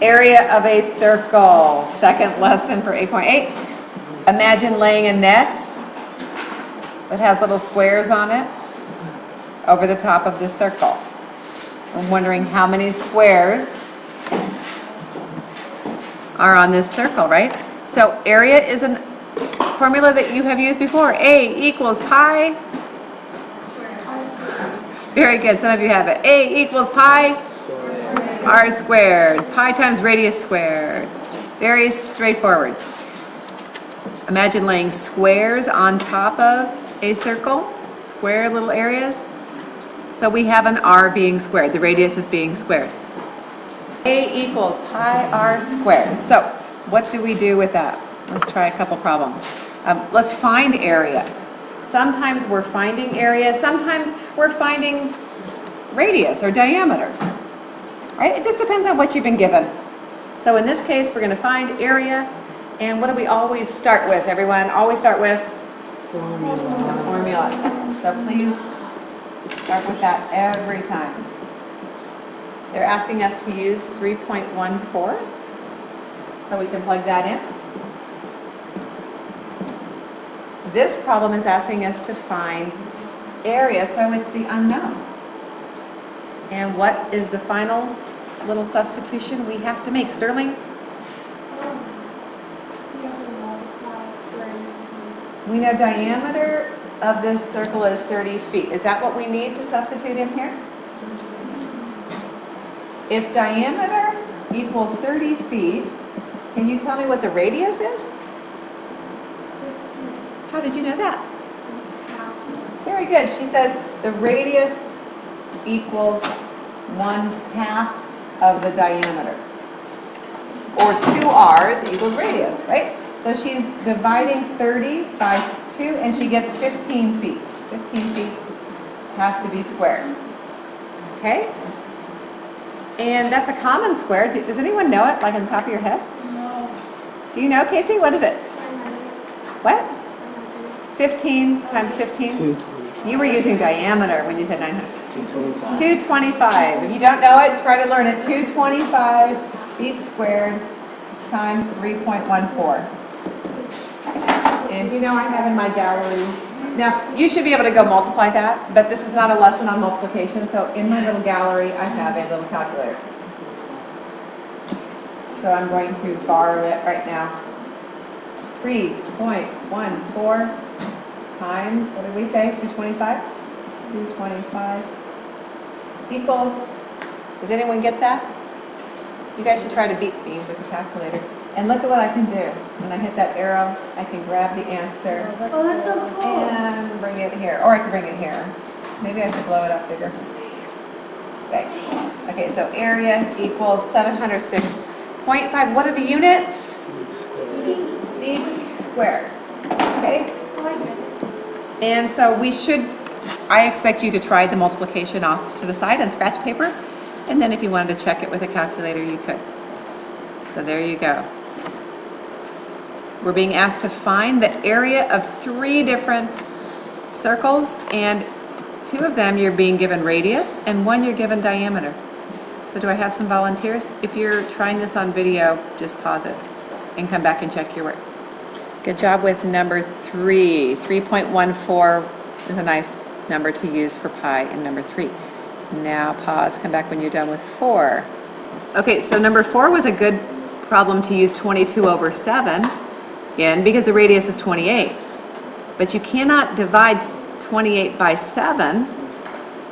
Area of a circle. Second lesson for 8.8. Imagine laying a net that has little squares on it over the top of this circle. I'm wondering how many squares are on this circle, right? So area is a formula that you have used before. A equals pi. Very good, some of you have it. A equals pi r squared. Pi times radius squared. Very straightforward. Imagine laying squares on top of a circle. Square little areas. So we have an r being squared. The radius is being squared. A equals pi r squared. So what do we do with that? Let's try a couple problems. Let's find area. Sometimes we're finding area. Sometimes we're finding radius or diameter. Right? It just depends on what you've been given. So in this case, we're going to find area. And what do we always start with, everyone? Always start with? Formula. Formula. So please start with that every time. They're asking us to use 3.14. So we can plug that in. This problem is asking us to find area, so it's the unknown. And what is the final little substitution we have to make? Sterling? We know diameter of this circle is 30 feet. Is that what we need to substitute in here? If diameter equals 30 feet, can you tell me what the radius is? How did you know that? Very good. She says the radius equals 1/2 of the diameter. Or 2 r's equals radius, right? So she's dividing 30 by 2 and she gets 15 feet. 15 feet has to be squared. Okay? And that's a common square. Does anyone know it, like on the top of your head? No. Do you know, Casey? What is it? What? 15 times 15? 225. You were using diameter when you said 900. 225. 225. If you don't know it, try to learn it. 225 feet squared times 3.14. And do you know I have in my gallery? Now, you should be able to go multiply that, but this is not a lesson on multiplication, so in my little gallery, I have a little calculator. So I'm going to borrow it right now. 3.14 times, what did we say, 225? 225 equals, did anyone get that? You guys should try to beat me with the calculator. And look at what I can do. When I hit that arrow, I can grab the answer. Oh, that's so cool. And bring it here. Or I can bring it here. Maybe I should blow it up bigger. Okay. Okay, so area equals 706.5. What are the units? Feet squared. Okay? And so we should, I expect you to try the multiplication off to the side on scratch paper. And then if you wanted to check it with a calculator, you could. So there you go. We're being asked to find the area of 3 different circles, and 2 of them you're being given radius, and 1 you're given diameter. So do I have some volunteers? If you're trying this on video, just pause it and come back and check your work. Good job with number 3. 3.14 is a nice number to use for pi in number 3. Now pause, come back when you're done with 4. Okay, so number 4 was a good problem to use 22/7 in because the radius is 28. But you cannot divide 28 by 7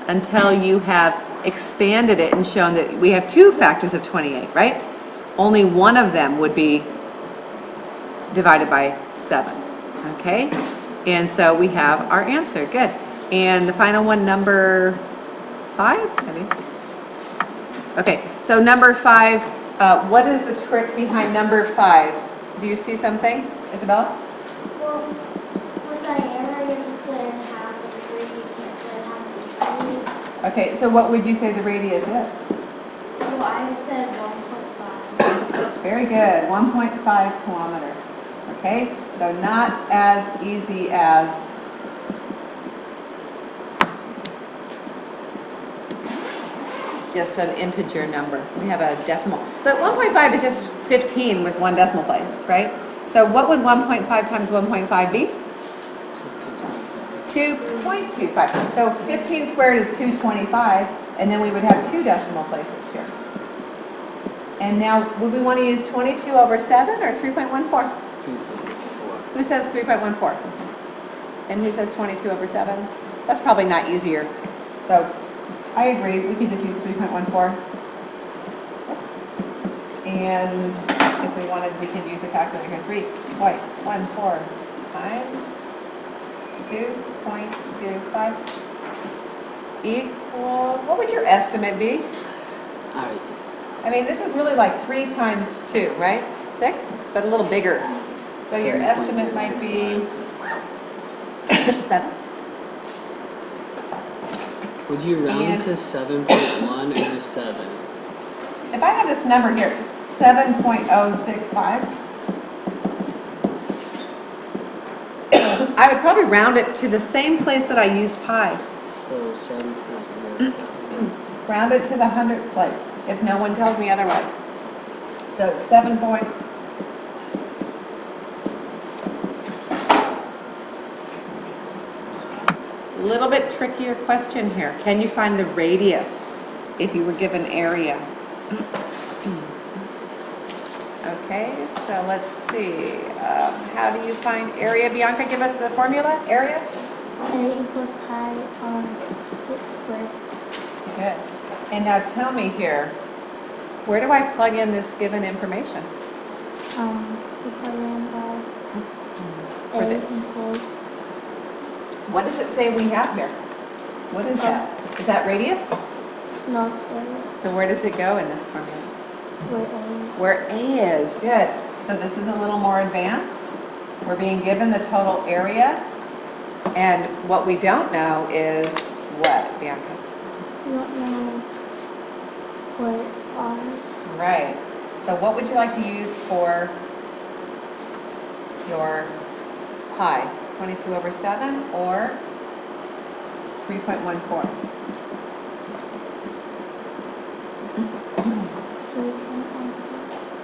until you have expanded it and shown that we have 2 factors of 28, right? Only one of them would be divided by 7, okay? And so we have our answer, good. And the final one, number 5, maybe? Okay, so number 5, what is the trick behind number 5? Do you see something, Isabella? Well, with diameter, you have to split it in half, and 3, you can't split it in half. Okay, so what would you say the radius is? So I said 1.5. Very good, 1.5 kilometer. Okay, so not as easy as just an integer number. We have a decimal. But 1.5 is just 15 with one decimal place, right? So what would 1.5 times 1.5 be? 2.25. So 15 squared is 225, and then we would have two decimal places here. And now, would we want to use 22 over 7 or 3.14? 2.4. Who says 3.14? And who says 22 over 7? That's probably not easier. So I agree, we could just use 3.14. Oops. And if we wanted, we could use a calculator here. 3.14 times 2.25 equals, what would your estimate be? I mean, this is really like 3 times 2, right? 6, but a little bigger. So your estimate might be 7. Would you round to 7.1 or just 7? If I have this number here, 7.065, I would probably round it to the same place that I used pi. So 7.07. Round it to the hundredths place, if no one tells me otherwise. So 7 point. Little bit trickier question here. Can you find the radius if you were given area? Okay, so let's see. How do you find area? Bianca, give us the formula. Area? A equals pi on x squared. Good. And now tell me here, where do I plug in this given information? We put in For A the- equals, What does it say we have here? What is that? Is that radius? no, it's area, So where does it go in this formula? where A is. Where A is, good. So this is a little more advanced. We're being given the total area, and what we don't know is what, Bianca? We don't know what R is. Right. So what would you like to use for your pi? 22 over 7 or 3.14?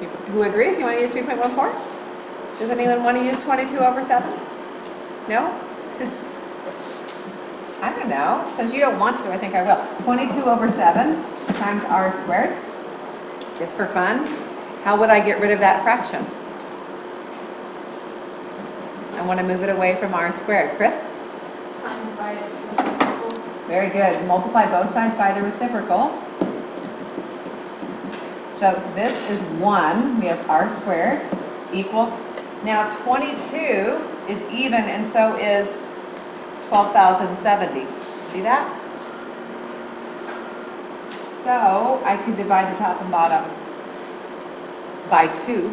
3.14. Who agrees? You want to use 3.14? Does anyone want to use 22 over 7? No? I don't know. Since you don't want to, I think I will. 22 over 7 times r squared. Just for fun. How would I get rid of that fraction? I want to move it away from r squared. Chris? Very good. Multiply both sides by the reciprocal. So this is 1. We have r squared equals. Now 22 is even, and so is 12,070. See that? So I could divide the top and bottom by 2.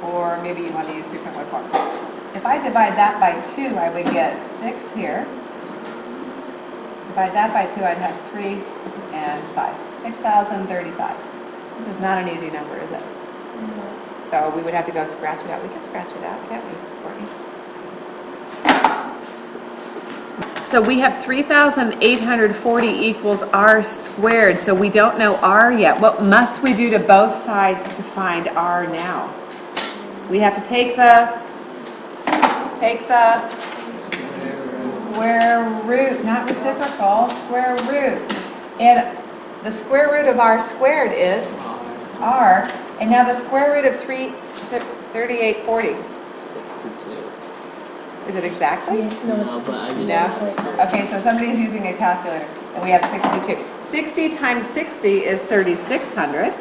Or maybe you want to use 3.14. If I divide that by 2, I would get 6 here. Divide that by 2, I'd have 3 and 5. 6,035. This is not an easy number, is it? So we would have to go scratch it out. We can scratch it out, can't we, Courtney? So we have 3,840 equals r squared. So we don't know r yet. What must we do to both sides to find r now? We have to take the square root, not reciprocal, square root. And the square root of r squared is r. And now the square root of 3840. 62. Is it exactly? No, but I just... No? Okay, so somebody's using a calculator. And we have 62. 60 times 60 is 3,600.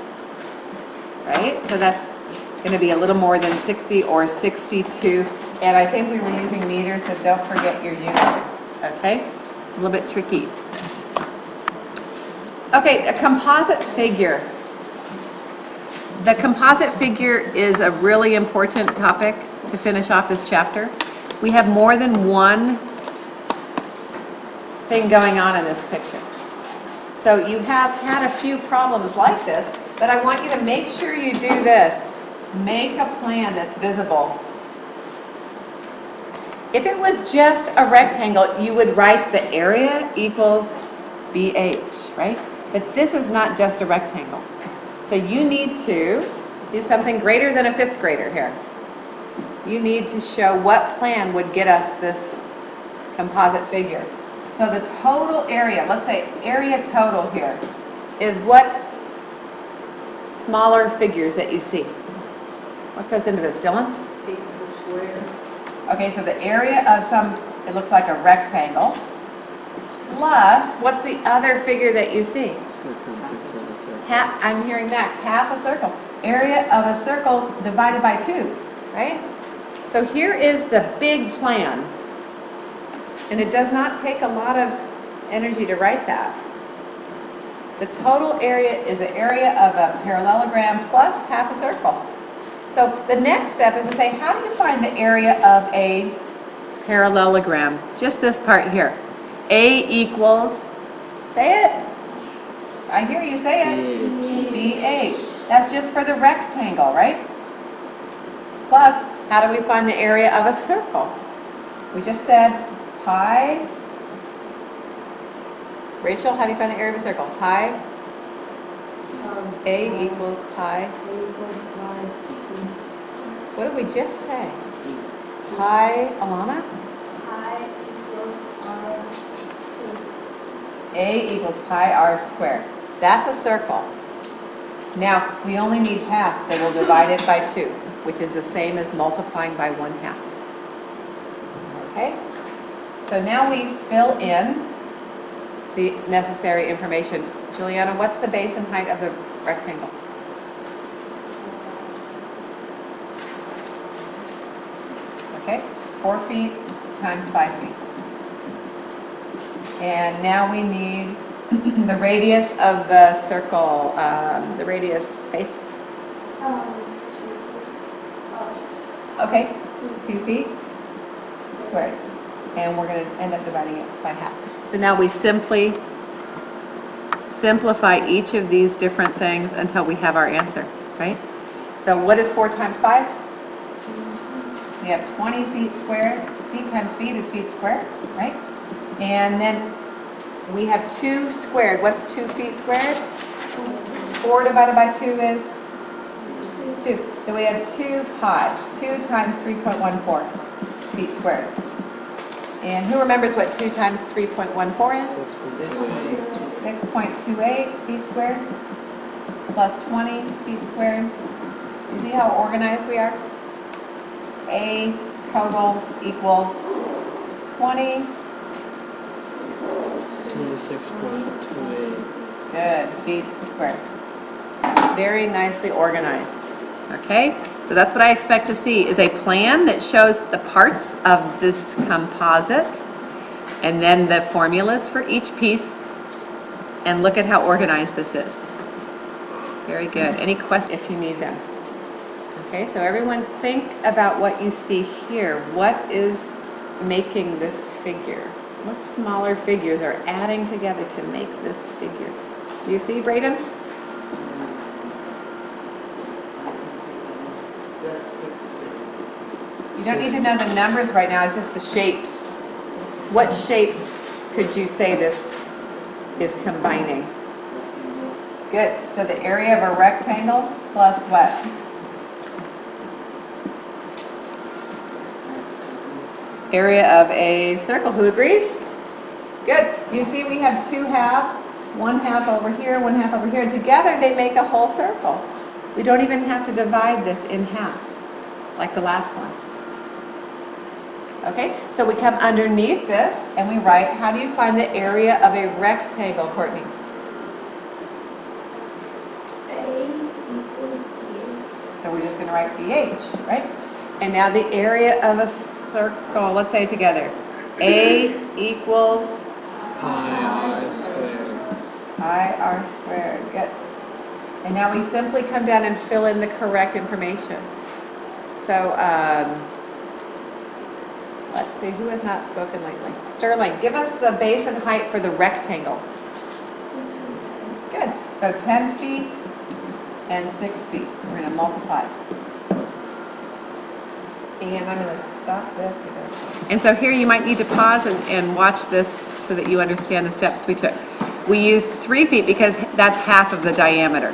Right? So that's going to be a little more than 60 or 62. And I think we were using meters, so don't forget your units. Okay? A little bit tricky. Okay, a composite figure. The composite figure is a really important topic to finish off this chapter. We have more than one thing going on in this picture. So you have had a few problems like this, but I want you to make sure you do this. Make a plan that's visible. If it was just a rectangle, you would write the area equals BH, right? But this is not just a rectangle. So you need to do something greater than a fifth grader here. You need to show what plan would get us this composite figure. So the total area, let's say area total here, is what smaller figures that you see. What goes into this, Dylan? Okay, so the area of some, it looks like a rectangle, plus, what's the other figure that you see? Circumference of a circle. I'm hearing Max, half a circle. Area of a circle divided by 2, right? So here is the big plan. And it does not take a lot of energy to write that. The total area is the area of a parallelogram plus half a circle. So the next step is to say, how do you find the area of a parallelogram? Just this part here. A equals, say it. I hear you say it. BH. That's just for the rectangle, right? Plus, how do we find the area of a circle? We just said pi. Rachel, how do you find the area of a circle? Pi. A equals pi. What did we just say? Pi, Alana? Pi equals r. A equals pi r squared. That's a circle. Now, we only need halves, so we'll divide it by 2, which is the same as multiplying by 1/2. Okay? So now we fill in the necessary information. Juliana, what's the base and height of the rectangle? Okay, 4 feet times 5 feet. And now we need the radius of the circle, the radius, Faith? Okay, 2 feet squared. And we're going to end up dividing it by half. So now we simply simplify each of these different things until we have our answer, right? So what is 4 times 5? We have 20 feet squared. Feet times feet is feet squared, right? And then we have 2 squared. What's 2 feet squared? 4 divided by 2 is 2. So we have 2 pi. 2 times 3.14 feet squared. And who remembers what 2 times 3.14 is? 6.28 feet squared plus 20 feet squared. You see how organized we are? A total equals 20. 26.28. Good, feet squared. Very nicely organized. Okay, so that's what I expect to see, is a plan that shows the parts of this composite and then the formulas for each piece, and look at how organized this is. Very good. Any questions if you need them? Okay, so everyone think about what you see here. What is making this figure? What smaller figures are adding together to make this figure? Do you see, Braden? That's 6 feet. You don't need to know the numbers right now, it's just the shapes. What shapes could you say this is combining? Good, so the area of a rectangle plus what? Area of a circle, who agrees? Good, you see we have 2 halves, 1/2 over here, 1/2 over here. Together they make a whole circle. We don't even have to divide this in half, like the last one. Okay, so we come underneath this and we write, how do you find the area of a rectangle, Courtney? A equals BH. So we're just going to write BH, right? And now the area of a circle, let's say it together. A equals Pi r squared. pi r squared, good. And now we simply come down and fill in the correct information. So, let's see, who has not spoken lately? Sterling, give us the base and height for the rectangle. 6 and 10. Good. So 10 feet and 6 feet. We're going to multiply. And I'm going to stop this. And so here you might need to pause and watch this so that you understand the steps we took. We used 3 feet because that's half of the diameter.